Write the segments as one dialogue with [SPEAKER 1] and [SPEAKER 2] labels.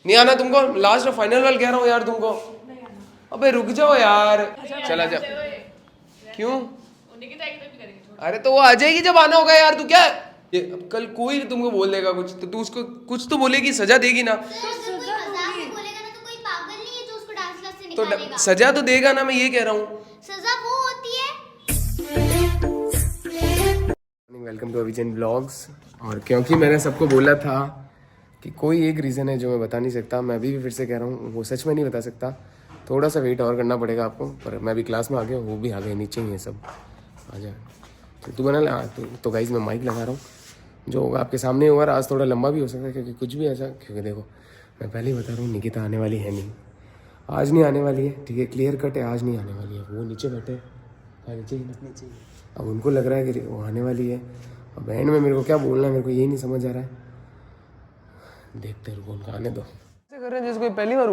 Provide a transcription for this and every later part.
[SPEAKER 1] नहीं आना तुमको? लास्ट और फाइनल वाल कह रहा हूँ यार तुमको। अबे रुक जाओ यार। चला जा। क्यों? अरे तो वो आ जाएगी जब आना होगा यार। तू क्या ये कल कोई तुमको बोल देगा कुछ तो तू उसको कुछ तो बोलेगी, सजा देगी ना। तो सजा तो देगा ना, मैं ये कह रहा हूँ।
[SPEAKER 2] सजा वो होती है।
[SPEAKER 1] वेलकम टू अविजन ब्लॉग्स। और क्योंकि मैंने सबको बोला था कि कोई एक रीज़न है जो मैं बता नहीं सकता, मैं अभी भी फिर से कह रहा हूँ, वो सच में नहीं बता सकता। थोड़ा सा वेट और करना पड़ेगा आपको, पर मैं भी क्लास में आ गया, वो भी आ गए, नीचे ही है सब। आ जा तो तू बना ला। तो गाइज मैं माइक लगा रहा हूँ, जो होगा आपके सामने होगा। आज थोड़ा लंबा भी हो सकता है क्योंकि कुछ भी ऐसा, क्योंकि देखो मैं पहले ही बता रहा हूँ, निकिता आने वाली है नहीं, आज नहीं आने वाली है, ठीक है, क्लियर कट है, आज नहीं आने वाली है। वो नीचे बैठे, हाँ नीचे ही नीचे ही। अब उनको लग रहा है कि वो आने वाली है, अब एंड में मेरे को क्या बोलना है, मेरे को यही नहीं समझ आ रहा है। देखते रुको, उनका आने दो। ऐसे कर रहे हैं जैसे कोई पहली बार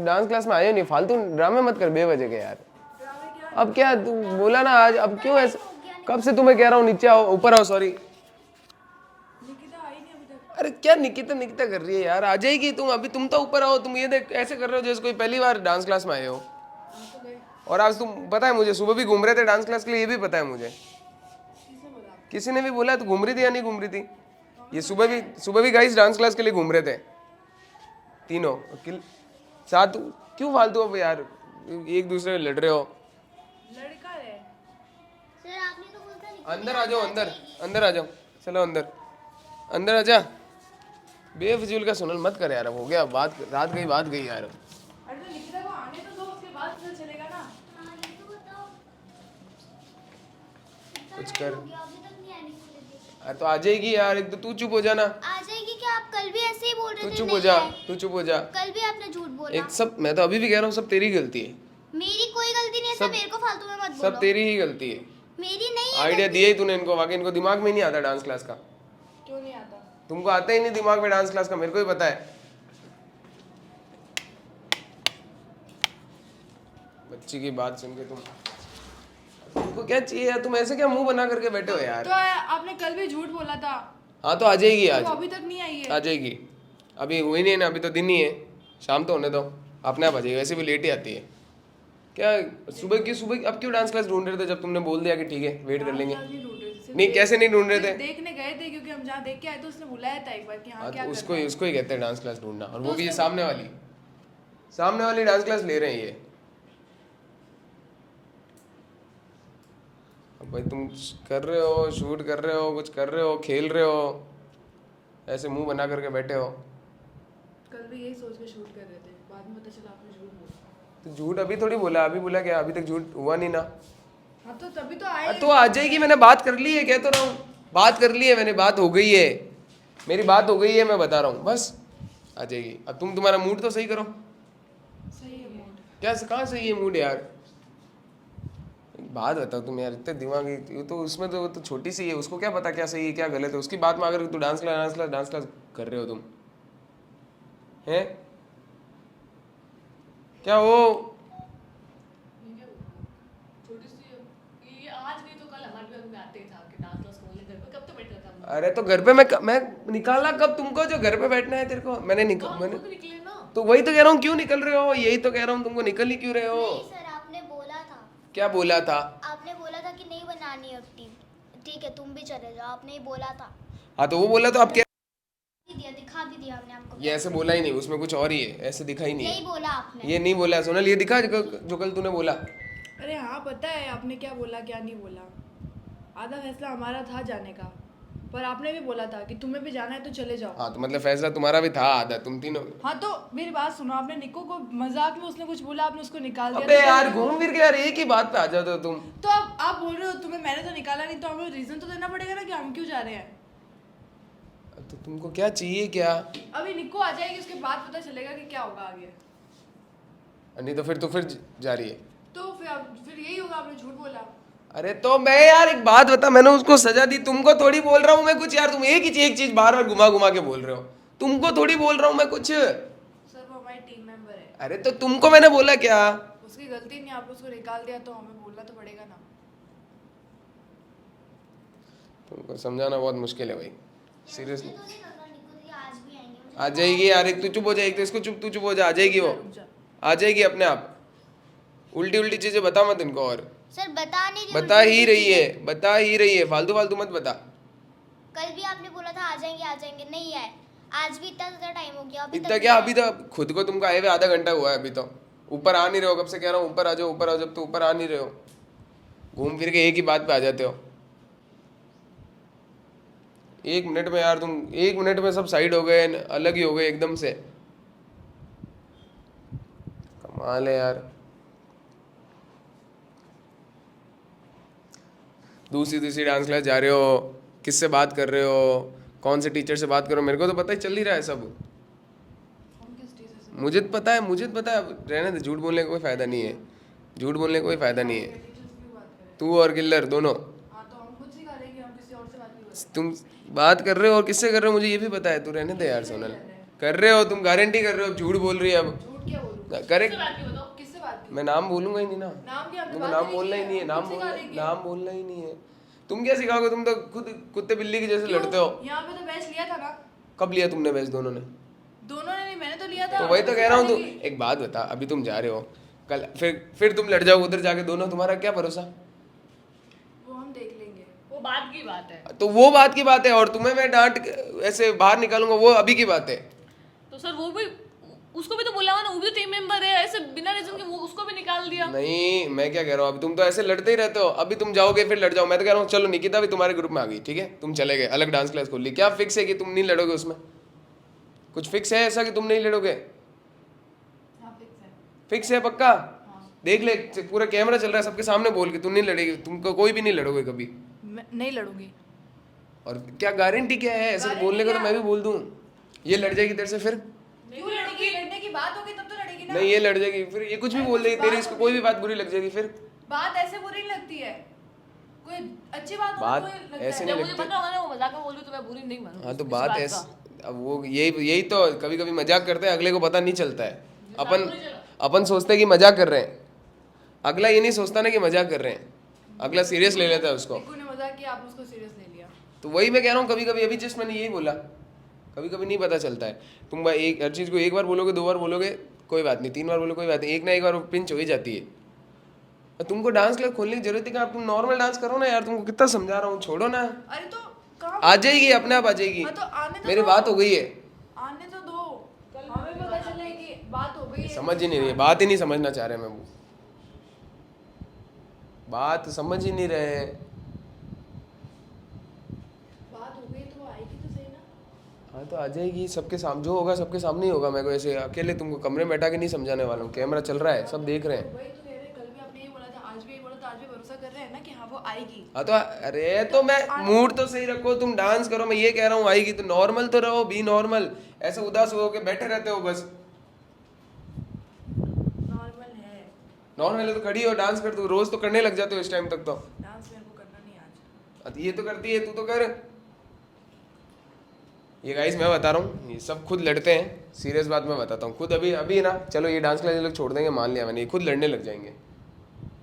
[SPEAKER 1] डांस क्लास में आए नहीं। फालतू ड्रामे मत कर बेवजह के यार। अब क्या तू बोला ना आज, अब क्यों ऐसे? कब से तुम्हें कह रहा हूँ नीचे आओ, ऊपर आओ। सॉरी अरे क्या निकिता निकिता कर रही है यार? आ जाएगी तुम, अभी तुम तो ऊपर आओ। तुम ये देख ऐसे कर रहे हो जैसे कोई पहली बार डांस क्लास में आए हो। और आज तुम पता है मुझे, सुबह भी घूम रहे थे डांस क्लास के लिए, ये भी पता है मुझे। किसी ने भी बोला तो घूम रही थी या नहीं घूम रही थी? ये सुबह भी गाइस डांस क्लास के लिए घूम रहे थे तीनों साथ। क्यों फालतू अब यार एक दूसरे में लड़ रहे हो?
[SPEAKER 2] लड़का है सर, आपने तो बोलता नहीं।
[SPEAKER 1] अंदर आ जाओ, अंदर अंदर आ जाओ, चलो अंदर अंदर आ जा। बेफजूल का सुनल मत कर यार। अब हो गया बात, रात गई बात गई यार।
[SPEAKER 2] अरे तो निकिता को आने तो दो, उसके बाद पता चलेगा ना। हाँ ये तो बताओ।
[SPEAKER 1] कुछ कर।
[SPEAKER 2] अभी तक नहीं आने को लगी।
[SPEAKER 1] अरे तो आ जाएगी यार, एक तो तू चुप हो जाना।
[SPEAKER 2] आ जाएगी क्या? आप कल भी ऐसे ही बोल रहे
[SPEAKER 1] तू
[SPEAKER 2] थे।
[SPEAKER 1] चुप हो जा, तू चुप हो जा।
[SPEAKER 2] कल भी आपने झूठ बोला।
[SPEAKER 1] एक सब, मैं तो अभी भी कह रहा हूँ, सब तेरी गलती है।
[SPEAKER 2] मेरी कोई गलती नहीं है सर, मेरे को फालतू में मत बोलो।
[SPEAKER 1] सब तेरी ही गलती है।
[SPEAKER 2] मेरी नहीं है।
[SPEAKER 1] आइडिया दिया ही तूने इनको, वाकई इनको दिमाग में नहीं आता डांस क्लास का।
[SPEAKER 2] क्यों नहीं आता?
[SPEAKER 1] तुमको आता ही नहीं दिमाग में डांस क्लास का, मेरे को ही पता है। बच्ची की बात सुन के तुमको क्या चाहिए यार? तुम ऐसे क्या मुंह बना करके बैठे हो यार?
[SPEAKER 2] तो आपने कल भी झूठ बोला था।
[SPEAKER 1] हाँ तो आ जाएगी आज।
[SPEAKER 2] तो अभी तक नहीं आई है।
[SPEAKER 1] आ जाएगी, अभी हुई नहीं है ना, अभी तो दिन ही है, शाम तो होने दो, अपने आप आ जाएगी। वैसे भी लेट ही आती है। क्या सुबह अब क्यों डांस क्लास ढूंढ रहे थे जब तुमने बोल दिया कि ठीक है वेट कर लेंगे? नहीं कैसे नहीं ढूंढ रहे थे?
[SPEAKER 2] देखने गए थे क्योंकि हम जहाँ देख के आए तो उसने बुलाया था एक बार कि हाँ क्या
[SPEAKER 1] तो
[SPEAKER 2] कर
[SPEAKER 1] उसको
[SPEAKER 2] रहा है।
[SPEAKER 1] उसको ही कहते हैं डांस क्लास ढूंढना। और वो भी ये सामने वाली डांस क्लास ले रहे हैं ये। अब भाई तुम कर रहे हो, शूट कर रहे हो, कुछ कर रहे हो, खेल रहे हो, ऐसे मुंह बना करके बैठे हो।
[SPEAKER 2] कल भी यही सोच के शूट कर रहे थे, बाद में पता चला आपने झूठ बोला।
[SPEAKER 1] तो झूठ अभी थोड़ी बोला, अभी बोला क्या? अभी तक झूठ हुआ नहीं ना।
[SPEAKER 2] हाँ तो तभी तो आए।
[SPEAKER 1] तो आ जाएगी, मैंने बात कर ली है, कह तो रहा हूँ, बात कर ली है मैंने, बात हो गई है, मेरी बात हो गई है, मैं बता रहा हूँ बस। आ जाएगी। अब तुम तुम्हारा मूड तो सही करो।
[SPEAKER 2] सही है मूड।
[SPEAKER 1] क्या कहाँ सही है मूड यार? बात बताओ तुम यार, इतने दिमागी तो उसमें तो वो तो छोटी सी है, उसको क्या पता क्या सही है क्या गलत है? उसकी बात में अगर तू डांस क्लास कर रहे हो तुम, हैं क्या वो?
[SPEAKER 2] छोटी सी ये आज नहीं तो कल हमारे घर में आते ही था कि डांस क्लास खोलने। घर पे कब तो बैठा था।
[SPEAKER 1] अरे तो घर पे मैं निकाला कब तुमको जो घर पे बैठना है तेरे को? मैंने
[SPEAKER 2] निकले ना।
[SPEAKER 1] तो वही तो कह रहा हूँ, क्यों निकल रहे हो? यही तो कह रहा हूँ, तुमको निकल ही क्यों रहे हो?
[SPEAKER 2] नहीं सर, आपने बोला था।
[SPEAKER 1] क्या बोला था?
[SPEAKER 2] आपने बोला था कि नहीं बनानी अब टीम। ठीक है तुम भी चले जाओ, आपने ही बोला था।
[SPEAKER 1] हाँ तो वो बोला तो आप क्या
[SPEAKER 2] दिखा भी दिया हमने आपको।
[SPEAKER 1] ये ऐसे बोला ही नहीं, उसमें कुछ और ही है, ऐसे दिखा ही नहीं
[SPEAKER 2] यही
[SPEAKER 1] है।
[SPEAKER 2] बोला आपने।
[SPEAKER 1] ये नहीं बोला सोनल, ये दिखा जो कल तूने बोला।
[SPEAKER 3] अरे हाँ पता है आपने क्या बोला क्या नहीं बोला। आधा फैसला हमारा था जाने का, पर आपने भी बोला था कि तुम्हें भी जाना है तो चले जाओ।
[SPEAKER 1] हाँ तो मतलब फैसला तुम्हारा भी था आधा, तुम तीनों।
[SPEAKER 3] हाँ तो मेरी बात सुनो, आपने निको को मजाक में उसने कुछ बोला, आपने उसको निकाल दिया।
[SPEAKER 1] अबे
[SPEAKER 3] तो
[SPEAKER 1] यार घूम फिर के यार एक ही बात पे आ जाते हो तुम।
[SPEAKER 3] तो अब आप बोल रहे हो तुम्हें मैंने तो निकाला नहीं, तो हमें रीजन तो देना पड़ेगा ना कि हम क्यों जा रहे हैं।
[SPEAKER 1] तो तुमको क्या चाहिए क्या?
[SPEAKER 3] अभी निको आ जाएगी, उसके बाद पता चलेगा कि क्या होगा आगे।
[SPEAKER 1] नहीं तो फिर जा रही है।
[SPEAKER 3] तो फिर यही होगा, आपने झूठ बोला।
[SPEAKER 1] अरे तो मैं यार एक बात बता, मैंने उसको सजा दी, तुमको थोड़ी बोल रहा हूँ मैं कुछ यार। तुम एक चीज बार बार घुमा घुमा के बोल रहे हो, तुमको थोड़ी बोल रहा हूँ मैं कुछ।
[SPEAKER 3] सर वो हमारी टीम मेंबर है।
[SPEAKER 1] अरे तो तुमको मैंने बोला क्या?
[SPEAKER 3] उसकी गलती नहीं, आपने उसको निकाल दिया तो हमें बोलना तो पड़ेगा ना।
[SPEAKER 1] तुमको समझाना बहुत मुश्किल है भाई, सीरियसली। आ जाएगी यार, एक तू चुप हो जा, एक तो इसको चुप, तू चुप हो जा, आ जाएगी वो, आ जाएगी अपने आप। उल्टी उल्टी चीजें बता मत इनको। और
[SPEAKER 4] सर बता नहीं रही,
[SPEAKER 1] बता ही रही है, बता ही रही है, फालतू फालतू मत बता।
[SPEAKER 4] कल भी आपने बोला था आ जाएंगे, नहीं आए। आज भी इतना ज़्यादा टाइम हो गया, अभी
[SPEAKER 1] इतना
[SPEAKER 4] तक
[SPEAKER 1] क्या,
[SPEAKER 4] नहीं
[SPEAKER 1] अभी तो खुद को तुमको आए हुए आधा घंटा हुआ है, अभी तो ऊपर आ नहीं रहे हो, कब से कह रहा हूँ ऊपर आ जाओ ऊपर आ जाओ, जब तो ऊपर आ नहीं रहे हो, घूम फिर के एक ही बात पे आ जाते हो। 1 मिनट में यार तुम, 1 मिनट में सब साइड हो गए, अलग ही हो गए एकदम से, कमाल है यार। दूसरी डांस क्लास जा रहे हो, किससे बात कर रहे हो, कौन से टीचर से बात करो, मेरे को तो पता ही चल ही रहा है सब।
[SPEAKER 3] हम किस टीचर से
[SPEAKER 1] मुझे तो पता है, मुझे तो पता है, रहने दे, झूठ बोलने का कोई फ़ायदा नहीं है, झूठ बोलने का कोई फ़ायदा नहीं है।
[SPEAKER 3] टीचर से क्यों बात करें?
[SPEAKER 1] तू और किल्लर दोनों,
[SPEAKER 3] हाँ तो हम खुद सिखा लेंगे, हम किसी और से बात नहीं करें।
[SPEAKER 1] तुम बात कर रहे हो और किससे कर रहे हो मुझे ये भी पता है, तू रहने दे यार सोनल, कर रहे हो तुम, गारंटी कर रहे हो, झूठ बोल रही है अब,
[SPEAKER 3] झूठ क्या बोलूं?
[SPEAKER 1] करेक्ट।
[SPEAKER 2] बात की बताओ।
[SPEAKER 3] किससे बात की?
[SPEAKER 1] मैं नाम बोलूंगा ही नहीं ना,
[SPEAKER 3] नाम क्या? हमने
[SPEAKER 1] मेरे को
[SPEAKER 3] बात
[SPEAKER 1] नाम
[SPEAKER 3] नहीं
[SPEAKER 1] बोलना
[SPEAKER 3] की
[SPEAKER 1] ही नहीं है,
[SPEAKER 3] हम
[SPEAKER 1] नाम
[SPEAKER 3] खुद सिखा
[SPEAKER 1] बोलना,
[SPEAKER 3] लेंगे।
[SPEAKER 1] नाम बोलना ही नहीं है। तुम क्या सिखाओगे, तुम तो खुद कुत्ते बिल्ली के जैसे
[SPEAKER 3] क्यों?
[SPEAKER 1] लड़ते हो।
[SPEAKER 3] यहाँ पे तो बैच लिया था ना,
[SPEAKER 1] कब लिया तुमने बैच दोनों ने?
[SPEAKER 3] दोनों ने नहीं, मैंने तो लिया था।
[SPEAKER 1] तो वही तो कह रहा हूँ, तू
[SPEAKER 3] सिखा
[SPEAKER 1] एक बात बता, अभी तुम जा रहे हो, कल फिर तुम लड़ जाओ उधर जाके दोनों, तुम्हारा क्या भरोसा?
[SPEAKER 3] लेंगे। वो हम देख लेंगे।
[SPEAKER 2] वो बात की बात है।
[SPEAKER 1] तो वो बात की बात है, और तुम्हें मैं डांट ऐसे बाहर निकालूंगा वो अभी की बात है।
[SPEAKER 2] तो सर वो भी, उसको भी तो बोला हुआ ना, वो भी टीम मेंबर है, ऐसे बिना रीजन के वो उसको भी निकाल दिया।
[SPEAKER 1] नहीं, मैं क्या कह रहा हूँ, अभी तुम तो ऐसे लड़ते ही रहते हो, अभी तुम जाओगे फिर लड़ जाओ। मैं तो कह रहा हूँ चलो निकिता भी तुम्हारे ग्रुप में आ गई, ठीक है, तुम चले गए, अलग डांस क्लास खोल ली, क्या फिक्स है कि तुम नहीं लड़ोगे उसमें? कुछ फिक्स है ऐसा कि तुम नहीं लड़ोगे?
[SPEAKER 3] हाँ फिक्स है।
[SPEAKER 1] फिक्स है पक्का? देख ले, पूरा कैमरा चल रहा है, सबके सामने बोल के तुम नहीं लड़ेगी, तुमको कोई भी नहीं लड़ोगे कभी।
[SPEAKER 3] मैं नहीं लड़ूंगी।
[SPEAKER 1] और क्या गारंटी क्या है, ऐसा
[SPEAKER 3] गारंटी
[SPEAKER 1] बोलने को तो
[SPEAKER 3] क्या?
[SPEAKER 1] मैं भी बोल दूं, ये लड़ जाएगी तेरे से फिर?
[SPEAKER 3] क्यों लड़ेगी? लड़ने की बात होगी तब तो लड़ेगी ना।
[SPEAKER 1] नहीं, ये लड़ जाएगी फिर, ये कुछ भी बोल देगी तेरी, इसको कोई भी बात बुरी लग जाएगी फिर।
[SPEAKER 3] बात ऐसे बुरी नहीं लगती है, कोई अच्छी बात हो
[SPEAKER 1] बात
[SPEAKER 3] तो लगता है।
[SPEAKER 1] ऐसे
[SPEAKER 2] जब
[SPEAKER 1] नहीं
[SPEAKER 2] मुझे
[SPEAKER 1] लगती।
[SPEAKER 2] पता होगा ना वो मजाक में बोल रही तो मैं बुरी नहीं मानूंगी।
[SPEAKER 1] हाँ तो
[SPEAKER 2] इस
[SPEAKER 1] बात
[SPEAKER 2] का।
[SPEAKER 1] ऐसे, अब वो यही तो कभी कभी मजाक करते हैं, अगले को पता नहीं चलता है। अपन सोचते हैं कि मजाक कर रहे हैं, अगला ये नहीं सोचता ना कि मजाक कर रहे हैं, अगला सीरियस ले लेता है उसको।
[SPEAKER 3] निक्कू ने मजाक किया, आपने उसको सीरियस ले लिया।
[SPEAKER 1] तो वही मैं कह रहा हूँ, कभी कभी, अभी जस्ट मैंने यही बोला, कभी कभी नहीं पता चलता है। तुम एक हर चीज़ को एक बार बोलोगे, 2 बार बोलोगे कोई बात नहीं, 3 बार बोलो कोई बात नहीं, एक ना एक बार वो पिंच हो ही जाती है। और तुमको डांस क्लास खोलने की जरूरत है क्या? तुम नॉर्मल डांस करो ना यार, तुमको कितना समझा रहा हूँ, छोड़ो ना,
[SPEAKER 3] अरे तो कहाँ
[SPEAKER 1] आ जाएगी अपने आप, आ जाएगी।
[SPEAKER 3] हाँ तो आने तो
[SPEAKER 1] मेरी
[SPEAKER 3] दो।
[SPEAKER 1] बात हो गई है,
[SPEAKER 3] आने तो दो, हमें पता चले कि बात हो गई है।
[SPEAKER 1] समझ ही नहीं रही है, बात ही नहीं समझना चाह रहे मैं, वो बात समझ ही नहीं रहे हैं।
[SPEAKER 3] बात हो गई तो आएगी तो सही ना।
[SPEAKER 1] हाँ तो आ जाएगी, सबके सामने जो होगा सबके सामने ही होगा। मैं को ऐसे अकेले तुमको कमरे में बैठा के नहीं समझाने वाला हूँ, कैमरा चल रहा है, सब देख रहे हैं।
[SPEAKER 3] वही तो कह रहे हैं, कल भी आपने ये बोला था, आज भी ये बोला था, आज भी भरोसा कर रहे हैं ना कि हाँ वो आएगी।
[SPEAKER 1] हाँ तो अरे तो मैं मूड तो सही रखो, तुम डांस करो, मैं ये कह रहा हूँ आएगी तो नॉर्मल तो रहो, बी नॉर्मल, ऐसे उदास हो के बैठे रहते हो बस।
[SPEAKER 3] नॉर्मल है,
[SPEAKER 1] नॉर्मल है तो खड़ी हो, डांस कर, तो रोज तो करने लग जाते हो इस टाइम तक तो।
[SPEAKER 3] डांस मेरे को करना नहीं आज।
[SPEAKER 1] अब ये तो करती है, तू तो कर। ये गाइस मैं बता रहा हूँ, ये सब खुद लड़ते हैं, सीरियस बात मैं बताता हूँ, खुद अभी अभी ना, चलो ये डांस क्लास ये लोग छोड़ देंगे, मान लिया मैंने, ये खुद लड़ने लग जाएंगे।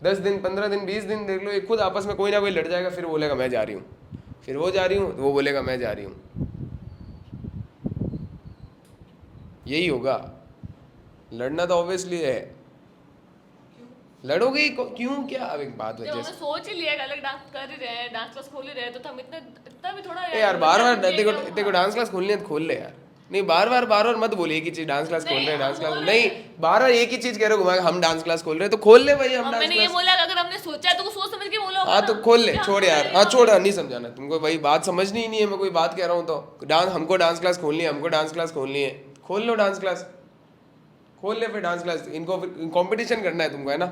[SPEAKER 1] 10 दिन 15 दिन 20 दिन देख लो, ये खुद आपस में कोई ना कोई लड़ जाएगा, फिर बोलेगा मैं जा रही हूँ, फिर वो जा रही हूँ, वो बोलेगा मैं जा रही हूँ, यही होगा। लड़ना तो ऑब्वियसली है, लड़ोगे ही क्यों, क्या? अब एक बात
[SPEAKER 2] जब
[SPEAKER 1] वजह
[SPEAKER 2] हमने सोच ही लिया कि अलग डांस कर ही रहे हैं, डांस क्लास खोल ही रहे हैं, तो हम इतना भी थोड़ा
[SPEAKER 1] यार बार बार तेरे को डांस क्लास खोलनी है तो खोल ले यार, नहीं बार बार मत बोलिए कि चीज डांस क्लास खोल रहे हैं, डांस क्लास नहीं, बार बार एक ही चीज कह रहे हो घुमा के, हम डांस क्लास खोल रहे हैं तो खोल ले भाई, हम डांस
[SPEAKER 2] मैंने ये
[SPEAKER 1] क्लास।
[SPEAKER 2] बोला अगर हमने सोचा है तो सोच समझ के बोला
[SPEAKER 1] हाँ तो खोल ले, छोड़ यार, हाँ छोड़, नहीं समझाना तुमको भाई, बात समझनी ही नहीं है, मैं कोई बात कह रहा हूँ तो डांस, हमको डांस क्लास खोलनी है, हमको डांस क्लास खोलनी है, खोल लो डांस क्लास, खोल ले फिर डांस क्लास। इनको कंपटीशन करना है तुमको, है ना?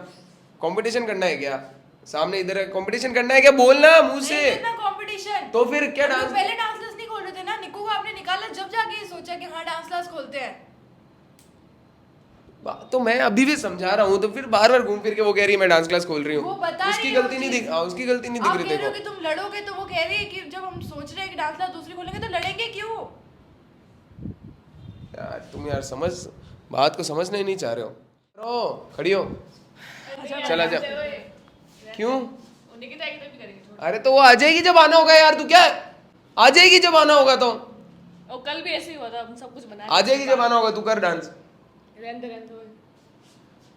[SPEAKER 1] कंपटीशन करना है क्या? सामने इधर कंपटीशन करना है क्या? बोलना मुंह से,
[SPEAKER 3] कंपटीशन
[SPEAKER 1] तो फिर क्या डांस,
[SPEAKER 3] पहले डांस क्लास नहीं खोल रहे थे ना, निक्कू को आपने निकाला जब जाके ये सोचा कि हाँ डांस क्लास खोलते हैं।
[SPEAKER 1] तो मैं अभी भी समझा रहा हूँ, तो फिर बार बार घूम फिर के वो कह रही है मैं डांस क्लास खोल रही
[SPEAKER 3] वो
[SPEAKER 1] हूँ,
[SPEAKER 3] बता
[SPEAKER 1] उसकी
[SPEAKER 3] रही है
[SPEAKER 1] गलती
[SPEAKER 3] वो
[SPEAKER 1] नहीं
[SPEAKER 3] चीज़।
[SPEAKER 1] दिख, उसकी गलती नहीं दिख
[SPEAKER 3] आप
[SPEAKER 1] रही
[SPEAKER 3] कह रहे हो
[SPEAKER 1] देखो।
[SPEAKER 3] कि तुम लड़ोगे, तो वो कह रही है कि जब हम सोच रहे हैं कि डांस क्लास दूसरी खोलेंगे तो लड़ेंगे क्यों?
[SPEAKER 1] यार तुम यार समझ, बात को समझना ही नहीं चाह रहे हो। खड़ी हो, चला जा, क्यों?
[SPEAKER 2] निकिता आएगी तब भी करेंगे, छोड़।
[SPEAKER 1] अरे तो वो आ जाएगी जब आना होगा यार, तू क्या, आ जाएगी जब आना होगा तो,
[SPEAKER 2] और कल भी ऐसे ही हुआ था, हम सब कुछ बना
[SPEAKER 1] आ जाएगी जब आना होगा, तू कर डांस।
[SPEAKER 2] रहने दो।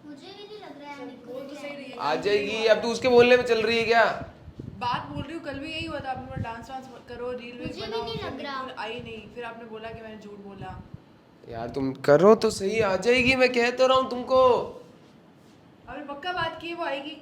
[SPEAKER 4] मुझे भी नहीं लग रहा है निक्कू
[SPEAKER 3] वो तो
[SPEAKER 4] दीदी
[SPEAKER 3] सही रही है।
[SPEAKER 1] आ जाएगी, अब तू उसके बोलने में चल रही है क्या?
[SPEAKER 3] बात बोल रही हूँ, कल भी यही हुआ था, आपने बोला डांस वांस करो, रील वील
[SPEAKER 4] मुझे भी
[SPEAKER 3] बनाओ,
[SPEAKER 4] नहीं
[SPEAKER 3] फिर
[SPEAKER 4] लग रहा।
[SPEAKER 3] बिल्कुल आई नहीं, फिर आपने बोला कि मैंने झूठ बोला।
[SPEAKER 1] यार तुम करो तो सही, आ जाएगी, मैं कह तो रहा हूँ तुमको।
[SPEAKER 3] आपने पक्का बात की है वो आएगी?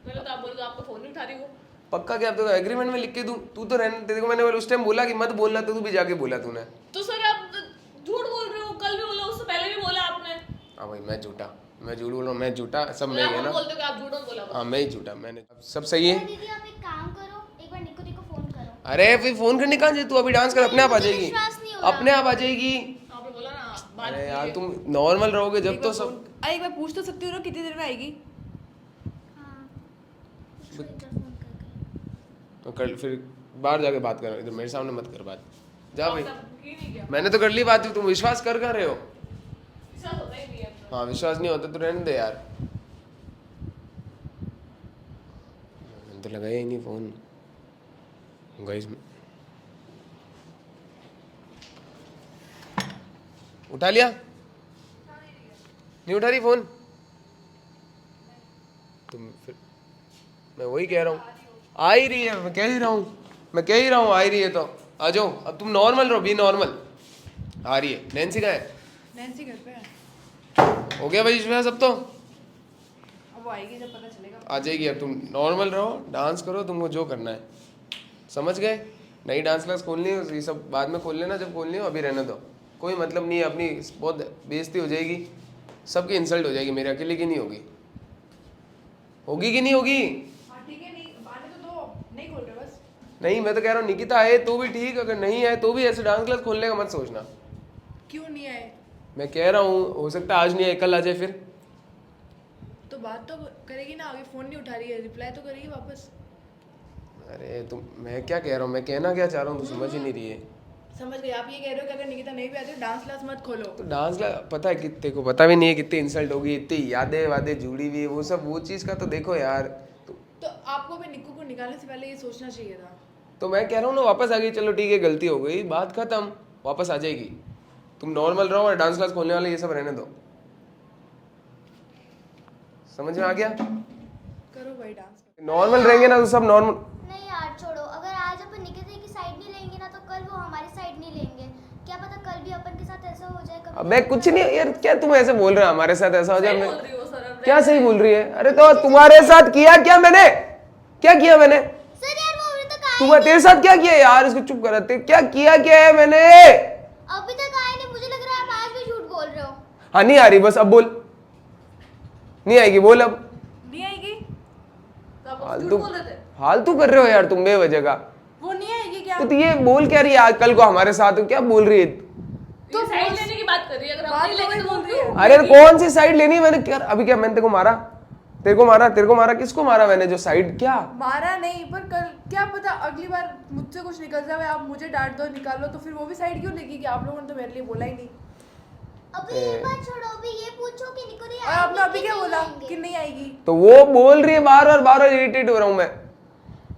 [SPEAKER 2] पहले तो आप बोल दो, आपको फोन नहीं उठा रही हो।
[SPEAKER 1] पक्का क्या? तो एग्रीमेंट में लिख के दूं? तू तो रहने, तेरे को मैंने उस टाइम बोला कि मत बोलना, तो तू भी जाके बोला तूने।
[SPEAKER 2] तो सर आप झूठ बोल रहे हो, कल भी बोला, उससे पहले भी बोला आपने।
[SPEAKER 1] हाँ भाई, मैं झूठा, मैं झूठ बोल रहा हूँ, मैं झूठा, सब
[SPEAKER 2] और
[SPEAKER 1] मैं ही
[SPEAKER 2] आप
[SPEAKER 1] है
[SPEAKER 2] हम
[SPEAKER 1] ना।
[SPEAKER 2] बोलते हो कि आप झूठ मत बोला।
[SPEAKER 1] हाँ मैं ही झूठा, मैंने सब सही है।
[SPEAKER 4] दीदी आप एक काम करो, एक बार निक्कू दी को फोन करो।
[SPEAKER 1] अरे फिर फोन करने कहाँ जाए, तू अभी डांस कर, अपने आप आ
[SPEAKER 4] मुझे
[SPEAKER 1] जाएगी,
[SPEAKER 4] विश्वास नहीं हो रहा।
[SPEAKER 1] अपने आप आ जाएगी।
[SPEAKER 2] आपने बोला ना बात
[SPEAKER 1] अरे
[SPEAKER 2] की
[SPEAKER 1] यार
[SPEAKER 2] है।
[SPEAKER 1] तुम नॉर्मल रहोगे जब
[SPEAKER 3] एक
[SPEAKER 1] तो
[SPEAKER 3] बार
[SPEAKER 1] सब।
[SPEAKER 3] फोन- अरे एक बार पूछ तो सकती हूँ ना कितनी देर में आएगी?
[SPEAKER 4] हाँ पूछो एक बार फोन करके।
[SPEAKER 1] तो कल फिर बाहर जाके बात कर, इधर मेरे सामने मत कर बात, जा भाई।
[SPEAKER 2] सब की नहीं किया,
[SPEAKER 1] मैंने तो कर ली बात, तुम विश्वास कर रहे हो।
[SPEAKER 2] विश्वास होता ही नहीं है।
[SPEAKER 1] हाँ विश्वास नहीं होता तो रहने दे यार। मैंने तो लगाया ही नहीं फोन गाइस। उठा लिया? नहीं उठा रही फोन तुम? फिर मैं वही कह रहा हूँ, आ ही रही है, मैं कह ही रहा हूँ, मैं कह ही रहा हूँ आ ही रही है, तो आ जाओ। अब तुम नॉर्मल रहो, बी नॉर्मल। आ रही है। नैन्सी कहाँ है?
[SPEAKER 3] नैन्सी घर पे है।
[SPEAKER 1] हो गया भाई विश्वास अब तो?
[SPEAKER 3] अब वो आएगी जब पता चलेगा।
[SPEAKER 1] आ जाएगी। अब तुम नॉर्मल रहो, डांस करो, तुमको जो करना है, समझ गए? नई डांस क्लास खोलनी है, ये सब बाद में खोल लेना जब खोलनी हो, अभी रहने दो, कोई मतलब नहीं है। अपनी बहुत बेइज्जती हो जाएगी, सबकी इंसल्ट हो जाएगी, मेरे अकेले की नहीं होगी। होगी कि नहीं होगी?
[SPEAKER 3] हाँ ठीक है, नहीं आने तो दो, नहीं खोल रहे बस।
[SPEAKER 1] नहीं, मैं तो कह रहा हूँ निकिता आए तो भी ठीक, अगर नहीं आए तो भी ऐसे डांस क्लास खोलने का मत सोचना।
[SPEAKER 3] क्यों नहीं आए?
[SPEAKER 1] मैं कह रहा हूँ, हो सकता है आज नहीं आए, कल आ जाए फिर।
[SPEAKER 3] तो बात तो करेगी ना, आगे फोन नहीं उठा रही है, रिप्लाई तो करेगी वापस।
[SPEAKER 1] अरे तुम, मैं क्या कह रहा हूँ, मैं कहना क्या चाह रहा हूँ, तू समझ ही नहीं रही है।
[SPEAKER 3] समझ गई। आप ये कह रहे हो कि अगर निकिता नहीं भी आती तो डांस क्लास मत खोलो।
[SPEAKER 1] तो डांस क्लास, पता है कितने को पता भी नहीं है कितनी इंसल्ट होगी, इतनी यादें वादें जुड़ी हुई है, वो सब, वो चीज़ का तो देखो यार।
[SPEAKER 3] तो आपको भी निक्कू को निकालने से पहले ये सोचना चाहिए था।
[SPEAKER 1] तो मैं कह रहा हूँ ना, वापस आ गई, चलो ठीक है, गलती हो गई, बात खत्म, वापस आ जाएगी। तुम नॉर्मल रहो, और डांस क्लास खोलने वाले ये सब रहने दो। समझ में आ गया?
[SPEAKER 3] करो भाई डांस।
[SPEAKER 1] नॉर्मल रहेंगे ना तो सब नॉर्मल।
[SPEAKER 4] नहीं यार छोड़ो, अगर आज अपन निकिता की साइड नहीं लेंगे ना तो कल वो हमारी साइड नहीं लेंगे। क्या पता कल भी अपन के साथ ऐसा हो जाए कभी।
[SPEAKER 1] अबे कुछ नहीं यार, क्या तुम ऐसे बोल रहे हो हमारे साथ ऐसा हो जाए?
[SPEAKER 2] सही
[SPEAKER 1] मैं
[SPEAKER 2] बोल रही हो सर, अब
[SPEAKER 1] क्या सही बोल रही है? अरे तो तुम्हारे साथ किया क्या मैंने? क्या किया मैंने?
[SPEAKER 4] सर यार वो अभी तक आए
[SPEAKER 1] तुम्हारे तेरे साथ क्या किया यार? इसको चुप कराते, क्या किया, क्या है मैंने?
[SPEAKER 4] अभी तक आए नहीं, मुझे लग रहा है आप आज भी झूठ बोल रहे हो।
[SPEAKER 1] हाँ नहीं आ रही, बस अब बोल। नहीं आएगी, बोल अब।
[SPEAKER 3] नहीं आएगी?
[SPEAKER 2] तो आप
[SPEAKER 1] फालतू
[SPEAKER 2] झूठ बोल रहे थे।
[SPEAKER 1] फालतू कर रहे हो यार तुम बेवजह का।
[SPEAKER 3] वो नहीं आएगी क्या?
[SPEAKER 1] तो ये बोल क्या रही है आज कल को हमारे साथ, क्या बोल रही है?
[SPEAKER 2] तो साइड लेने की बात कर रही है, अगर हम
[SPEAKER 3] बात
[SPEAKER 2] नहीं
[SPEAKER 3] तो
[SPEAKER 2] लेंगे
[SPEAKER 3] वही
[SPEAKER 2] तो
[SPEAKER 3] बोल रही है।
[SPEAKER 1] अरे कौन सी साइड लेनी है? मैंने क्या अभी, क्या मैंने तेरे को मारा? तेरे को मारा? तेरे को मारा? किसको मारा मैंने? जो साइड क्या?
[SPEAKER 3] मारा नहीं, पर कल क्या पता अगली बार मुझसे कुछ निकल जाए, आप मुझे डांट दो, निकाल लो, तो फिर वो भी साइड क्यों लेगी कि आप लोगों ने तो मेरे लिए बोला ही नहीं।
[SPEAKER 4] अभी ये बात छोड़ो, अभी ये पूछो कि निको दी
[SPEAKER 3] और आपने
[SPEAKER 4] आएगी
[SPEAKER 3] अभी
[SPEAKER 4] कि
[SPEAKER 3] क्या
[SPEAKER 4] नहीं
[SPEAKER 3] बोला
[SPEAKER 4] आएंगे?
[SPEAKER 3] कि नहीं आएगी?
[SPEAKER 1] तो वो बोल रही है बार बार इरिटेट हो रहा हूँ मैं।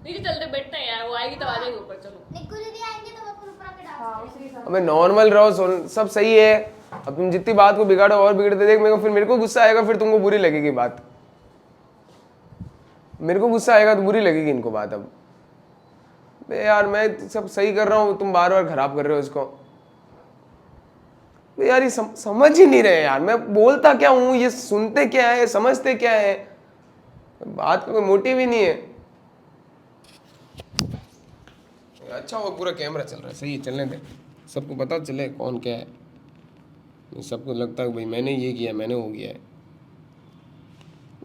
[SPEAKER 2] नीचे चलते बैठते हैं यार, वो आएगी तब आ जाएगी ऊपर। चलो
[SPEAKER 4] निको दीदी आएंगे तो मैं फिर ऊपर आके डांस
[SPEAKER 3] हाँ उसी के साथ।
[SPEAKER 1] अबे नॉर्मल रहो, सब सही है। अब तुम जितनी बात को बिगाड़ो और बिगड़ते देख, मेरे को गुस्सा आएगा, फिर तुमको बुरी लगेगी बात। मेरे को गुस्सा आएगा तो बुरी लगेगी इनको बात। अब बे यार मैं सब सही कर रहा हूँ, तुम बार बार खराब कर रहे हो इसको। बे यार ये समझ ही नहीं रहे यार, मैं बोलता क्या हूँ, ये सुनते क्या है, समझते क्या है, बात का कोई मोटिव ही नहीं है। अच्छा वो पूरा कैमरा चल रहा है, सही है, चलने दे, सबको पता चले कौन क्या है। सबको लगता है भाई मैंने ये किया, मैंने वो किया है।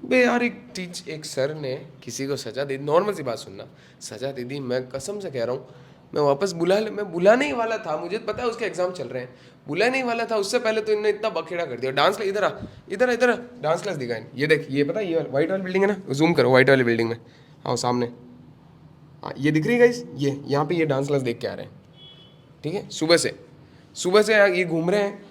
[SPEAKER 1] बे यार एक सर ने किसी को सजा दे दी, नॉर्मल सी बात सुनना, सजा दे दी, मैं कसम से कह रहा हूँ, मैं वापस मैं बुलाने ही वाला था, मुझे पता है उसके एग्जाम चल रहे हैं, बुलाने ही वाला था। उससे पहले तो इन्होंने इतना बखेड़ा कर दिया। डांस क्लास, इधर डांस क्लास दिखाएं। ये देख, ये पता है ये व्हाइट वाली बिल्डिंग है ना, जूम करो व्हाइट वाली बिल्डिंग में, आओ सामने, हाँ ये दिख रही है गाइस, ये यहाँ पे ये डांस क्लास देख के आ रहे हैं, ठीक है। सुबह से ये घूम रहे हैं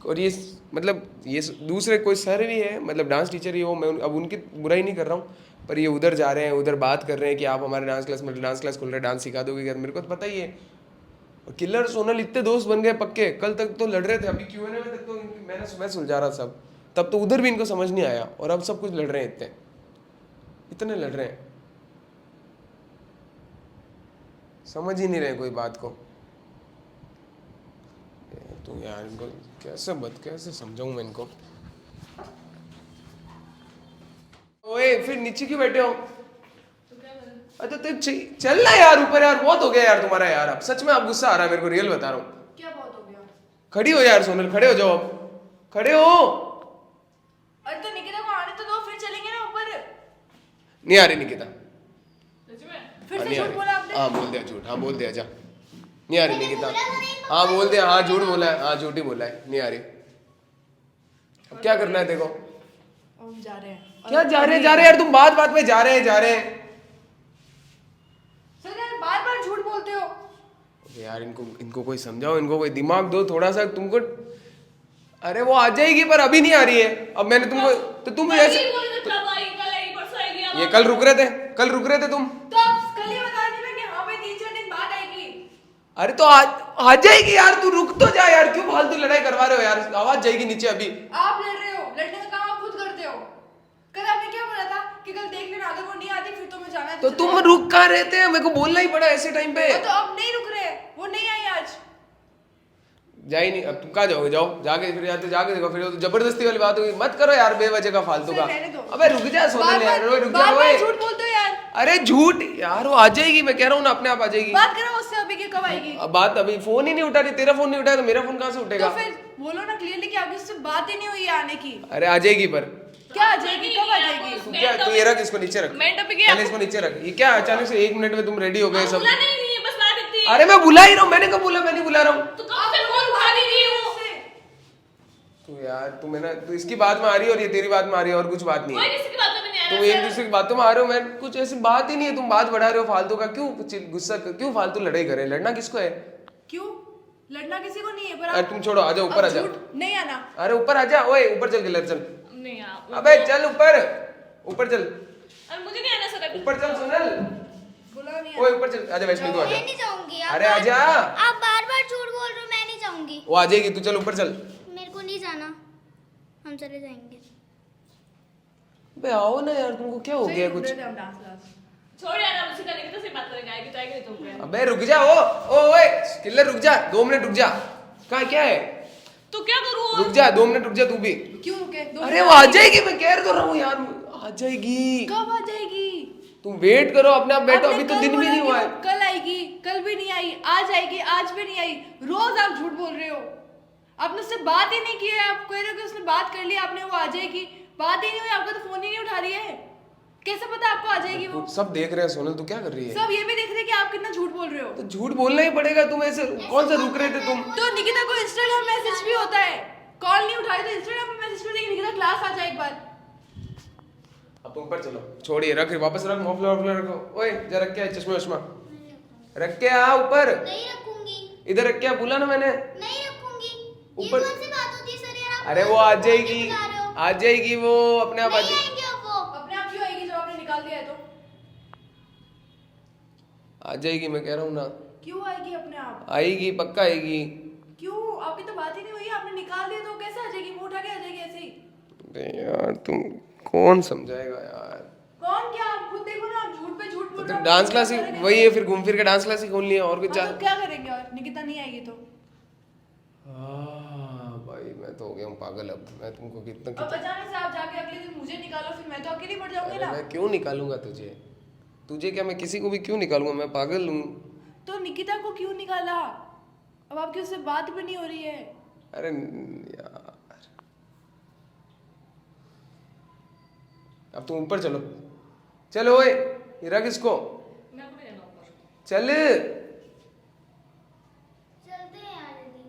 [SPEAKER 1] और ये मतलब ये दूसरे कोई सर भी है, मतलब डांस टीचर ही हो, मैं अब उनकी बुराई नहीं कर रहा हूँ, पर ये उधर जा रहे हैं, उधर बात कर रहे हैं कि आप हमारे डांस क्लास खोल रहे हैं, डांस सिखा दोगे क्या? मेरे को तो पता ही है। किलर सोनल इतने दोस्त बन गए पक्के, कल तक तो लड़ रहे थे, अभी Q&A में तक तो मैं सुलझा रहा सब, तब तो उधर भी इनको समझ नहीं आया और अब सब कुछ लड़ रहे हैं, इतने लड़ रहे हैं, समझ ही नहीं रहे कोई बात को। तो यार इनको कैसे समझाऊं मैं इनको। ओए फिर नीचे क्यों बैठे हो? अच्छा तो चल ना यार ऊपर यार, बहुत हो गया यार तुम्हारा यार, अब सच में आप गुस्सा आ रहा है मेरे को, रियल बता रहा हूँ।
[SPEAKER 3] क्या बहुत हो गया?
[SPEAKER 1] खड़ी हो यार सोनल, खड़े हो जाओ, खड़े हो।
[SPEAKER 3] अरे तो निकिता को आने तो दो, फिर चलेंगे ना ऊपर।
[SPEAKER 1] नहीं आ रही निकिता,
[SPEAKER 2] सच में
[SPEAKER 3] फिर से
[SPEAKER 1] नहीं आ
[SPEAKER 3] झूठ
[SPEAKER 1] रही।
[SPEAKER 3] बोला आपने।
[SPEAKER 1] हाँ बोल दिया झूठ, हाँ बोल दिया, जा नहीं आ रही निकिता, हाँ बोल दिया, हाँ झूठ बोला है, हाँ झूठ ही बोला है, नहीं आ रही। अब क्या करना है देखो,
[SPEAKER 3] अब हम जा रहे हैं।
[SPEAKER 1] क्या जा रहे हैं यार, तुम बात बात में जा रहे हैं।
[SPEAKER 3] सर यार बार बार झूठ बोलते हो।
[SPEAKER 1] यार इनको कोई समझाओ, इनको कोई दिमाग दो थोड़ा सा तुमको। अरे वो आ जाएगी पर अभी नहीं आ रही है, अब मैंने तुमको, तो तुम ऐसे,
[SPEAKER 2] कब आई, कल आई, परसों आएगी।
[SPEAKER 1] ये कल रुक रहे थे तुम।
[SPEAKER 3] तो आप कल ही बता दी ना कि हाँ भाई 3-4 दिन बाद आएगी।
[SPEAKER 1] अरे तो आ जाएगी यार, तू रुक तो जा यार, क्यों फालतू लड़ाई करवा रहे हो यार, आवाज जाएगी नीचे अभी।
[SPEAKER 3] आप लड़ रहे हो, लड़ने का काम आप खुद करते हो। कल आपने क्या बोला था कि कल देख लेना, अगर वो नहीं आती फिर तुम्हें जाना है
[SPEAKER 1] तो तुम रुक कहाँ रहते हैं, मेरे को बोलना ही पड़ा ऐसे टाइम पे।
[SPEAKER 3] तो अब नहीं रुक रहे, वो नहीं आई आज।
[SPEAKER 1] जा ही नहीं, अब तुम कहाँ जाओगे, जाओ जाके फिर, या तो जाके देखो, फिर तो जबरदस्ती वाली बात होगी, मत करो यार बेवजह का फालतू का। अबे रुक जा सोनल यार, रुक जा ओए।
[SPEAKER 3] झूठ बोलते हो यार।
[SPEAKER 1] अरे झूठ यार, वो आ जाएगी, मैं कह रहा हूँ ना अपने आप आ जाएगी।
[SPEAKER 3] बात करो उससे अभी कि कब आएगी।
[SPEAKER 1] अब बात अभी फोन ही नहीं उठा रही, तेरा फोन नहीं उठाया तो मेरा फोन कहाँ से उठेगा।
[SPEAKER 3] तो फिर बोलो ना क्लियरली कि आपकी उससे बात ही नहीं हुई है आने की।
[SPEAKER 1] अरे आ जाएगी पर
[SPEAKER 3] क्या आ जाएगी, कब आ जाएगी?
[SPEAKER 1] तू क्या, तू ये रख, इसको नीचे रख,
[SPEAKER 2] मैं टॉपिक गया।
[SPEAKER 1] पहले इसको नीचे रख। ये क्या अचानक से 1 मिनट में तुम रेडी हो गए सब?
[SPEAKER 2] बोला नहीं है, बस बात इतनी है।
[SPEAKER 1] अरे मैं बुला ही रहा हूँ, मैंने कब बोला मैं नहीं बुला रहा हूँ।
[SPEAKER 2] तो कब से फोन उठा नहीं रही हूँ।
[SPEAKER 1] तू यार तू मैंने, तू इसकी बात में आ रही है और ये तेरी बात में आ रही है, और कुछ बात नहीं
[SPEAKER 2] कोई
[SPEAKER 1] है।
[SPEAKER 2] किसी की बातों में नहीं आ
[SPEAKER 1] तुम
[SPEAKER 2] रहा
[SPEAKER 1] एक दूसरे की बातों में आ रहे हो, मैं कुछ ऐसी बात ही नहीं है, तुम बात बढ़ा रहे हो फालतू का, क्यों गुस्सा, क्यों फालतू लड़ाई करे, लड़ना किसको है?
[SPEAKER 3] क्यों लड़ना किसी को नहीं है, पर
[SPEAKER 1] अरे तुम छोड़ो, आ जाओ ऊपर, आ
[SPEAKER 3] अब
[SPEAKER 1] जाओ।
[SPEAKER 3] झूठ नहीं आना।
[SPEAKER 1] अरे ऊपर आ जा, ओए ऊपर चल किलर चल,
[SPEAKER 2] नहीं आप।
[SPEAKER 1] अबे चल ऊपर चल,
[SPEAKER 2] अरे मुझे नहीं आना सर।
[SPEAKER 1] ऊपर चल सोनल,
[SPEAKER 3] बोला नहीं
[SPEAKER 1] ओए ऊपर चल, आजा वैष्णवी तू
[SPEAKER 4] मैं
[SPEAKER 1] आजा।
[SPEAKER 4] नहीं जाऊंगी।
[SPEAKER 1] अरे आजा,
[SPEAKER 4] आप बार-बार झूठ बोल रहे हो, मैं नहीं जाऊंगी।
[SPEAKER 1] वो आ जाएगी, तू चल ऊपर चल।
[SPEAKER 4] मेरे को नहीं जाना, हम चले जाएंगे।
[SPEAKER 1] बे आओ ना यार, तुमको क्या हो गया कुछ?
[SPEAKER 3] हम डांस क्लास।
[SPEAKER 2] छोड़ यार, अब उसी का निकिता से बात करेंगे, आएगी तो आएगी, नहीं तो फिर।
[SPEAKER 1] अबे रुक जा, ओए किलर रुक जा, 2 मिनट रुक जा। कहाँ क्या है?
[SPEAKER 2] तो क्या करूँ?
[SPEAKER 1] रुक जा 2 मिनट रुक जा तू भी।
[SPEAKER 3] क्यों रुके?
[SPEAKER 1] अरे वो आ जाएगी, मैं कह तो रहा हूँ यार, आ जाएगी।
[SPEAKER 3] कब आ जाएगी?
[SPEAKER 1] तुम वेट करो, अपने आप बैठो,
[SPEAKER 3] आपने
[SPEAKER 1] अभी तो
[SPEAKER 3] कल
[SPEAKER 1] दिन भी
[SPEAKER 3] बोला
[SPEAKER 1] नहीं
[SPEAKER 3] कि
[SPEAKER 1] हुआ
[SPEAKER 3] वो
[SPEAKER 1] है।
[SPEAKER 3] कल आएगी, कल भी नहीं आई, आज आएगी, आज भी नहीं आई। रोज आप झूठ बोल रहे हो। आपने उससे बात ही नहीं की है, आप कह रहे हो कि उसने बात कर ली आपने, वो आ जाएगी, बात ही नहीं हुई, आपका तो फोन ही नहीं उठा रही है। कैसे पता आपको आ जाएगी वो?
[SPEAKER 1] सब देख रहे हैं सोनल, तू क्या कर रही है?
[SPEAKER 3] सब ये भी देख रहे हैं कि आप कितना झूठ बोल रहे हो।
[SPEAKER 1] तो झूठ बोलना ही पड़ेगा, तुम ऐसे कौन सा रुक रहे थे तुम?
[SPEAKER 3] तो निकिता को इंस्टाग्राम मैसेज भी होता है, कॉल नहीं उठाई तो इंस्टाग्राम पे मैसेज करेगी निकिता क्लास आ जाए एक बार।
[SPEAKER 1] अब तुम ऊपर चलो, छोड़िए, रख वापस रख, मफलर रखो। ओए जरा रख के आ, चश्मा वश्मा रख के आ ऊपर,
[SPEAKER 4] नहीं रखूंगी,
[SPEAKER 1] इधर रख के आ, बोला ना मैंने।
[SPEAKER 4] नहीं रखूंगी। ये
[SPEAKER 1] ऊपर-
[SPEAKER 4] कौन सी बात होती है सर यार, आप
[SPEAKER 1] अरे वो आ जाएगी, आ जाएगी वो अपने आप आ
[SPEAKER 4] नहीं
[SPEAKER 1] जाएगी।
[SPEAKER 4] आएंगे अब वो।
[SPEAKER 3] अपने आप क्यों आएगी जब आपने निकाल दिया है तो?
[SPEAKER 1] आ जाएगी, मैं कह रहा हूँ ना,
[SPEAKER 3] क्यों आएगी अपने आप?
[SPEAKER 1] आएगी पक्का आएगी।
[SPEAKER 3] क्यों? आपकी तो बात ही नहीं हुई, आपने निकाल दिया तो कैसे आ जाएगी? वो उठा के आ जाएगी ऐसे ही।
[SPEAKER 1] अरे यार तुम कौन समझाएगा यार?
[SPEAKER 3] कौन क्या? आप खुद देखो ना, आप झूठ पे झूठ बोल
[SPEAKER 1] तो
[SPEAKER 3] रहे हो।
[SPEAKER 1] डांस क्लास ही वही है, फिर घूम फिर के डांस क्लास ही खोलनी है, और कुछ
[SPEAKER 3] हाँ, तो क्या करेंगे और निकिता नहीं आएगी तो?
[SPEAKER 1] भाई मैं तो हो गया हूँ पागल, अब मैं तुमको कितना
[SPEAKER 3] अब अचानक से आप जाके अगले दिन मुझे निकालो, फिर मैं तो अकेली पड़ जाऊंगी
[SPEAKER 1] अरे
[SPEAKER 3] ना।
[SPEAKER 1] मैं क्यों निकालूंगा तुझे क्या, मैं किसी को भी क्यों निकालूंगा, मैं पागल हूँ।
[SPEAKER 3] तो निकिता को क्यों निकाला? अब आपकी उससे बात भी नहीं हो रही है।
[SPEAKER 1] अरे यार, अब तुम ऊपर चलो, चलो ओए, ये रख इसको,
[SPEAKER 2] मैं अपने जाना ऊपर।
[SPEAKER 1] चल।
[SPEAKER 4] चलते हैं यार दीदी,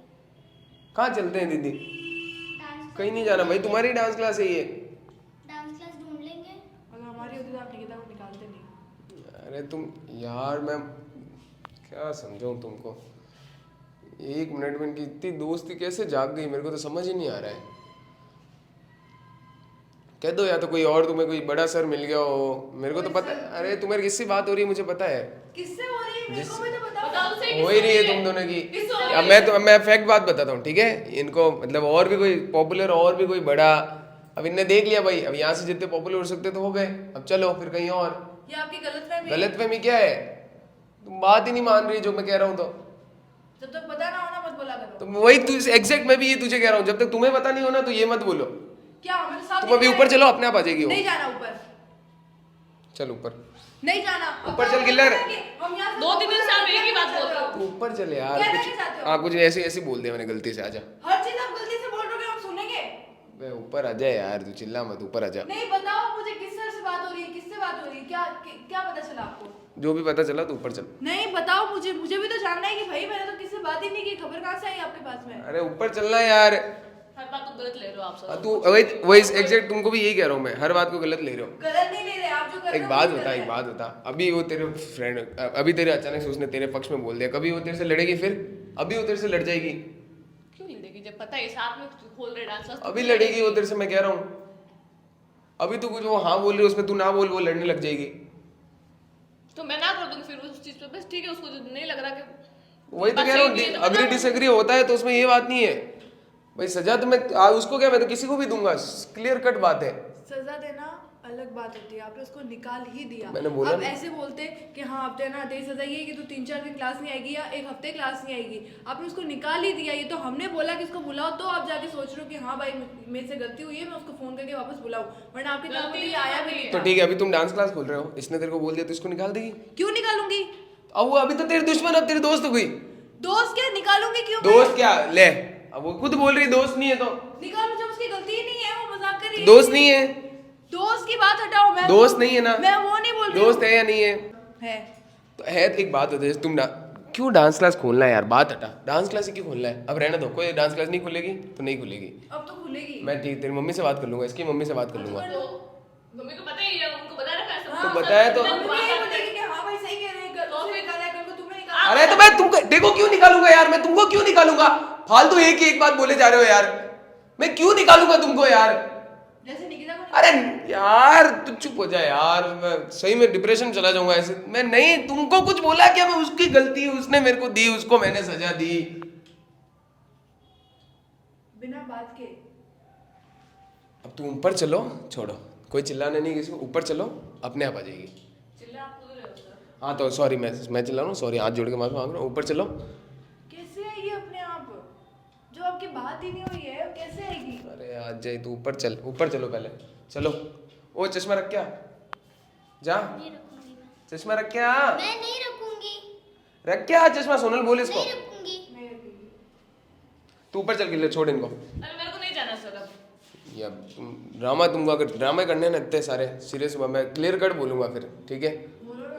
[SPEAKER 1] कहाँ चलते हैं दीदी?
[SPEAKER 4] डांस
[SPEAKER 1] कहीं नहीं जाना भाई, तुम्हारी डांस क्लास है ये।
[SPEAKER 4] डांस क्लास ढूंढ लेंगे।
[SPEAKER 3] अगर हमारी होती तो आप निकिता को निकालते नहीं।
[SPEAKER 1] अरे तुम यार, मैं क्या समझाऊं तुमको, 1 मिनट में इनकी इतनी दोस्ती कैसे जाग गई, मेरे को तो समझ ही नहीं आ रहा है। कह दो या तो कोई और, तुम्हें कोई बड़ा सर मिल गया हो, मेरे को तो पता है। अरे तुम्हारी किससे बात हो रही है मुझे पता है।
[SPEAKER 3] किससे हो रही है? मेरे को भी तो बताओ।
[SPEAKER 2] कब से
[SPEAKER 1] हो ही रही है तुम दोनों की। अब मैं फैक्ट बात बताता हूँ, ठीक है? इनको मतलब और भी कोई पॉपुलर और भी कोई बड़ा, अब इनने देख लिया भाई, अब यहाँ से जितने पॉपुलर हो सकते तो हो गए, अब चलो फिर कहीं और।
[SPEAKER 3] ये आपकी गलतफहमी है।
[SPEAKER 1] गलतफहमी क्या है? तुम बात ही नहीं मान रही जो मैं कह रहा हूँ। तो
[SPEAKER 3] जब तक पता ना हो ना मत बोला करो।
[SPEAKER 1] तो वही तू एग्जैक्ट मैं भी ये तुझे कह रहा हूँ, जब तक तुम्हें पता नहीं हो ना तो ये मत बोलो।
[SPEAKER 3] क्या हमारे साथ
[SPEAKER 1] तुम अभी ऊपर चलो, अपने आप आ जाएगी वो।
[SPEAKER 3] नहीं जाना ऊपर,
[SPEAKER 1] चल ऊपर,
[SPEAKER 3] नहीं जाना
[SPEAKER 1] ऊपर चल किलर।
[SPEAKER 3] हम यहाँ से
[SPEAKER 2] 2-3 दिन से आप एक ही बात बोल रहे हो।
[SPEAKER 1] तू ऊपर चल यार।
[SPEAKER 3] क्या
[SPEAKER 1] कुछ
[SPEAKER 3] कहना चाहते हो?
[SPEAKER 1] हाँ कुछ ऐसे ऐसे बोल दिया मैंने गलती से, आजा।
[SPEAKER 3] हर चीज आप गलती से बोल रहे हो, हम सुनेंगे।
[SPEAKER 1] बे ऊपर आ जा यार, तू चिल्ला मत, ऊपर आ जा।
[SPEAKER 3] नहीं बताओ मुझे किस सर से बात हो रही है, किससे बात हो रही है, क्या क्या पता चला आपको?
[SPEAKER 1] जो भी पता चला तो ऊपर चल।
[SPEAKER 3] नहीं बताओ मुझे भी तो जानना है कि भाई मैंने तो किससे बात ही नहीं की, खबर कहाँ से आई आपके पास में?
[SPEAKER 1] अरे ऊपर चलना यार।
[SPEAKER 2] हर बात तो गलत ले रहे हो आप सब।
[SPEAKER 1] तू वही एग्जैक्ट तुमको भी यही कह रहा हूँ मैं, हर बात को गलत ले रहे हो।
[SPEAKER 3] गलत नहीं ले रहे आप, जो कर रहे
[SPEAKER 1] एक
[SPEAKER 3] हो
[SPEAKER 1] बात
[SPEAKER 3] वही
[SPEAKER 1] बता,
[SPEAKER 3] गलत
[SPEAKER 1] एक
[SPEAKER 3] है।
[SPEAKER 1] बात बता, अभी वो तेरे फ्रेंड, अभी तेरे अचानक से उसने तेरे पक्ष में बोल दिया, कभी वो तेरे से लड़ेगी? फिर अभी वो तेरे से लड़ जाएगी?
[SPEAKER 2] क्यों लड़ेगी जब पता है साथ में खोल रहे डांस क्लास?
[SPEAKER 1] अभी लड़ेगी वो तेरे से, मैं कह रहा हूँ। अभी तू कुछ वो हाँ बोल रही है उसमें तू ना बोल, वो लड़ने लग जाएगी।
[SPEAKER 2] तो मैं ना कर दूंगी फिर उस चीज पे, बस ठीक है। उसको जो नहीं लग रहा कि
[SPEAKER 1] वही तो कह रहा हूँ, अग्री डिसएग्री होता है तो उसमें ये बात नहीं है भाई। सजा तो मैं उसको क्या, मैं तो किसी को भी दूंगा, क्लियर कट बात है।
[SPEAKER 3] सजा देना अलग बात होती है, आपने उसको निकाल ही दिया।
[SPEAKER 1] मैंने बोला
[SPEAKER 3] आप
[SPEAKER 1] ना।
[SPEAKER 3] ऐसे बोलते कि हाँ आप देना तेरी सजा ये है कि तू 3-4 दिन क्लास नहीं आएगी या एक हफ्ते क्लास नहीं आएगी, आपने उसको निकाल ही दिया। ये तो हमने बोला कि इसको बुलाओ, तो आप जाके सोच रहे हो कि हाँ भाई मेरे से गलती हुई है, मैं उसको फोन करके वापस बुलाऊं, वरना आपकी तरफ से ये आया भी नहीं
[SPEAKER 1] तो
[SPEAKER 3] था।
[SPEAKER 1] ठीक है, अभी तुम डांस क्लास खोल रहे हो, इसने तेरे को बोल दिया तो इसको निकाल देगी?
[SPEAKER 3] क्यों निकालूंगी?
[SPEAKER 1] अब वो अभी तो तेरी दुश्मन, अब तेरी दोस्त हो गई।
[SPEAKER 3] दोस्त क्या निकालूंगी? क्यों मैं?
[SPEAKER 1] दोस्त क्या ले, अब वो खुद बोल रही दोस्त नहीं है तो
[SPEAKER 3] निकालू जब उसकी गलती ही नहीं है, वो मजाक कर रही है।
[SPEAKER 1] दोस्त नहीं है।
[SPEAKER 3] दोस्त की बात हटाओ, मैं
[SPEAKER 1] दोस्त नहीं है ना?
[SPEAKER 3] मैं वो नहीं बोल रही
[SPEAKER 1] दोस्त
[SPEAKER 3] हूँ।
[SPEAKER 1] है या नहीं है?
[SPEAKER 3] है।
[SPEAKER 1] तो है तो एक बात होती है, तुम क्यों डांस क्लास खोलना है यार? बात हटा, डांस क्लास ही क्यों खोलना है? अब रहने दो, कोई डांस क्लास नहीं खुलेगी तो नहीं खुलेगी।
[SPEAKER 3] अब तो खुलेगी।
[SPEAKER 1] मैं ठीक तेरी मम्मी से बात कर लूंगा, इसकी मम्मी से बात कर लूंगा।
[SPEAKER 2] तो मम्मी को पता ही है, उनको बता रखा है सब।
[SPEAKER 3] हाँ,
[SPEAKER 1] तो बताया तो।
[SPEAKER 3] मम्मी यही बोलेगी कि हाँ भाई सही कह रहे हैं, कल उसने निकाला है, कल को तुमने निकाला।
[SPEAKER 1] अरे तो मैं तुमको देखो क्यों निकालूंगा यार, मैं तुमको क्यों निकालूंगा? फालतू एक ही एक बात बोले जा रहे हो यार, मैं क्यों निकालूंगा तुमको यार?
[SPEAKER 3] जैसे निकिता को
[SPEAKER 1] अरे यार तू चुप हो जा यार, मैं सही में डिप्रेशन चला जाऊंगा ऐसे। मैं नहीं, तुमको कुछ बोला क्या? मैं उसकी गलती है, उसने मेरे को दी, उसको मैंने सजा दी।
[SPEAKER 3] बिना बात के।
[SPEAKER 1] अब तुम ऊपर चलो, छोड़ो, कोई चिल्लाने नहीं किसी को, ऊपर चलो, अपने आप आ जाएगी।
[SPEAKER 2] चिल्ला आप खुद रहे हो सर।
[SPEAKER 1] हाँ तो सॉरी, मैं चिल्ला रहा हूँ, सॉरी, हाथ जोड़ के माफी मांग रहा हूँ, ऊपर चलो।
[SPEAKER 3] कैसे आएगी अपने आप? जो आपकी बात ही नहीं हुई है, वो कैसे आएगी?
[SPEAKER 1] अरे आज जाए तू, ऊपर चल, ऊपर चलो पहले, चलो। ओ चश्मा रख क्या, जा
[SPEAKER 4] नहीं रखूंगी मैं।
[SPEAKER 1] चश्मा रख क्या,
[SPEAKER 4] मैं नहीं रखूंगी।
[SPEAKER 1] रख क्या चश्मा? सोनल बोल इसको।
[SPEAKER 4] नहीं रखूंगी।
[SPEAKER 1] तू ऊपर चल के छोड़ इनको।
[SPEAKER 2] अरे मेरे को नहीं जाना सर अब।
[SPEAKER 1] या ड्रामा, तुमको अगर ड्रामे करने हैं ना इतने सारे, सीरियस मैं क्लियर कट बोलूंगा फिर, ठीक है?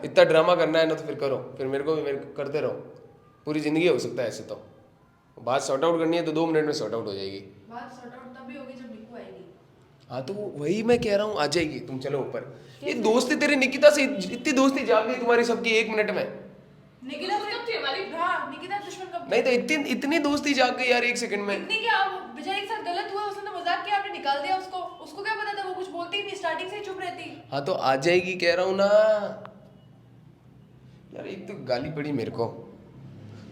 [SPEAKER 1] इतना ड्रामा करना है ना तो फिर करो, फिर मेरे को भी मेरे करते रहो, पूरी जिंदगी हो सकता है ऐसे। तो बात सॉर्ट आउट करनी है तो 2 मिनट में सॉर्ट आउट हो जाएगी।
[SPEAKER 3] बात सॉर्ट आउट तभी होगी जब निकू आएगी।
[SPEAKER 1] हाँ तो वही मैं कह रहा हूँ, आ जाएगी, तुम चलो ऊपर। ये दोस्ती तेरी निकिता से इतनी दोस्ती जाग गई तुम्हारी सबकी 1 मिनट में।
[SPEAKER 3] निकिता
[SPEAKER 2] दुश्मन कब थी हमारी?
[SPEAKER 3] हाँ निकिता दुश्मन कब?
[SPEAKER 1] नहीं तो इतनी दोस्ती जाग गई यार 1 सेकंड में।
[SPEAKER 3] इतनी क्या, वो बेचारी के साथ गलत हुआ, उसने तो मजाक किया, आपने निकाल दिया उसको। उसको क्या पता था, वो कुछ बोलती ही नहीं, स्टार्टिंग से ही चुप रहती।
[SPEAKER 1] हाँ तो आ जाएगी कह रहा हूँ ना यार। एक तो गाली पड़ी मेरे को,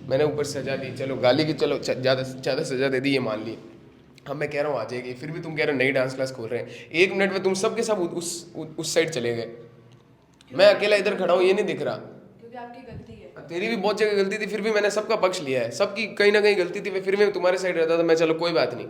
[SPEAKER 1] मैंने ऊपर सजा दी, चलो गाली की, चलो ज़्यादा सजा दे दी, ये मान ली। हाँ मैं कह रहा हूँ आ जाएगी, फिर भी तुम कह रहे हो नई डांस क्लास खोल रहे हैं। 1 मिनट में तुम सबके सब उस साइड चले गए, मैं अकेला इधर खड़ा हूँ, ये नहीं दिख रहा।
[SPEAKER 3] क्योंकि आपकी गलती है।
[SPEAKER 1] तेरी भी बहुत जगह गलती थी, फिर भी मैंने सबका पक्ष लिया है, सबकी कहीं ना कहीं गलती थी, फिर मैं तुम्हारे साइड रहता था। मैं चलो कोई बात नहीं,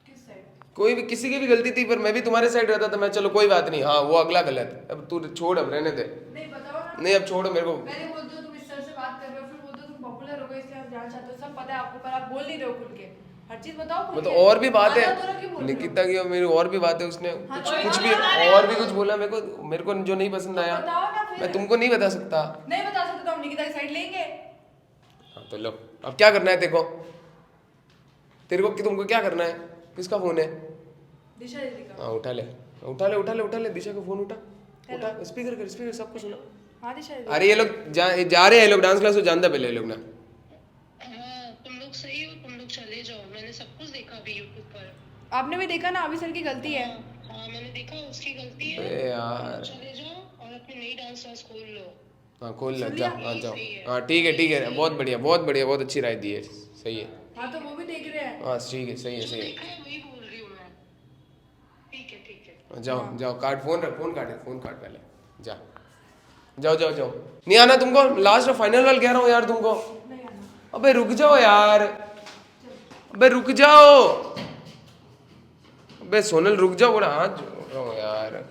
[SPEAKER 3] किस साइड?
[SPEAKER 1] कोई भी किसी की भी गलती थी, पर मैं भी तुम्हारे साइड रहता था। मैं चलो कोई बात नहीं, हाँ वो अगला गलत, अब तू छोड़, अब रहने दे।
[SPEAKER 3] नहीं बताओ ना।
[SPEAKER 1] नहीं अब छोड़ो मेरे को।
[SPEAKER 3] पहले बोलते हो तुम इस सर से बात कर रहे हो, फिर बोलते हो तुम पॉपुलर हो गए इसलिए आप जाना चाहते हो, सब पता है आपको, पर आप बोल नहीं रहे हो खुल के। हर चीज बताओ खुल
[SPEAKER 1] वो तो
[SPEAKER 3] के।
[SPEAKER 1] और भी बात
[SPEAKER 3] आधा अधूरा क्यों
[SPEAKER 1] है,
[SPEAKER 3] बोल रहे हो?
[SPEAKER 1] निकिता की और मेरी और भी बात है, उसने
[SPEAKER 3] हाँ,
[SPEAKER 1] कुछ
[SPEAKER 3] तो
[SPEAKER 1] कुछ
[SPEAKER 3] और
[SPEAKER 1] भी
[SPEAKER 3] बता रहे
[SPEAKER 1] और
[SPEAKER 3] हो।
[SPEAKER 1] भी कुछ बोला मेरे को जो नहीं पसंद आया।
[SPEAKER 3] बताओ ना फिर।
[SPEAKER 1] मैं तुमको नहीं बता सकता।
[SPEAKER 3] नहीं बता सकते तो हम निकिता की साइड लेंगे।
[SPEAKER 1] हाँ तो लो, अब क्या करना है तेरे को कि तुमको क्या करना है? किसका फोन है?
[SPEAKER 3] दिशा दीदी का।
[SPEAKER 1] हाँ उठा ले दिशा का फोन, उठा स्पीकर कर, स्पीकर सबको सुना।
[SPEAKER 3] हाँ दिशा दीदी।
[SPEAKER 1] अरे ये लोग जा रहे हैं, ये लोग डांस क्लास को जानता पहले ये लोग ना।
[SPEAKER 5] हाँ तुम लोग सही हो, तुम लोग चले जाओ, मैंने सब कुछ देखा अभी यूट्यूब पर।
[SPEAKER 3] आपने भी देखा ना, अभी सर की गलती है।
[SPEAKER 5] हाँ मैंने देखा, उसकी गलती है।
[SPEAKER 1] अरे यार
[SPEAKER 5] चले जाओ और अपनी नई डांस क्लास खोल लो।
[SPEAKER 1] हाँ खोल ले,
[SPEAKER 3] सुन
[SPEAKER 1] जा,
[SPEAKER 3] लिया?
[SPEAKER 1] हाँ जाओ, हाँ ठीक है, बहुत बढ़िया, बहुत अच्छी राय दी है, सही है,
[SPEAKER 3] हाँ तो वो भी देख रहे हैं।
[SPEAKER 1] हाँ ठीक है, सही है,
[SPEAKER 5] जो
[SPEAKER 1] सही
[SPEAKER 5] देखा है वही बोल रही हूँ मैं। ठीक है
[SPEAKER 1] है, जाओ जाओ, काट फोन रख, फोन काट पहले, जा, जाओ, नहीं आना तुमको, लास्ट और फाइनल वाल कह रहा हूँ यार तुमको,
[SPEAKER 3] नहीं आना।
[SPEAKER 1] अबे रुक जाओ यार, अबे रुक जाओ, अबे सोनल रुक जाओ, बड़ा हाथ जोड़ रहा हूँ यार।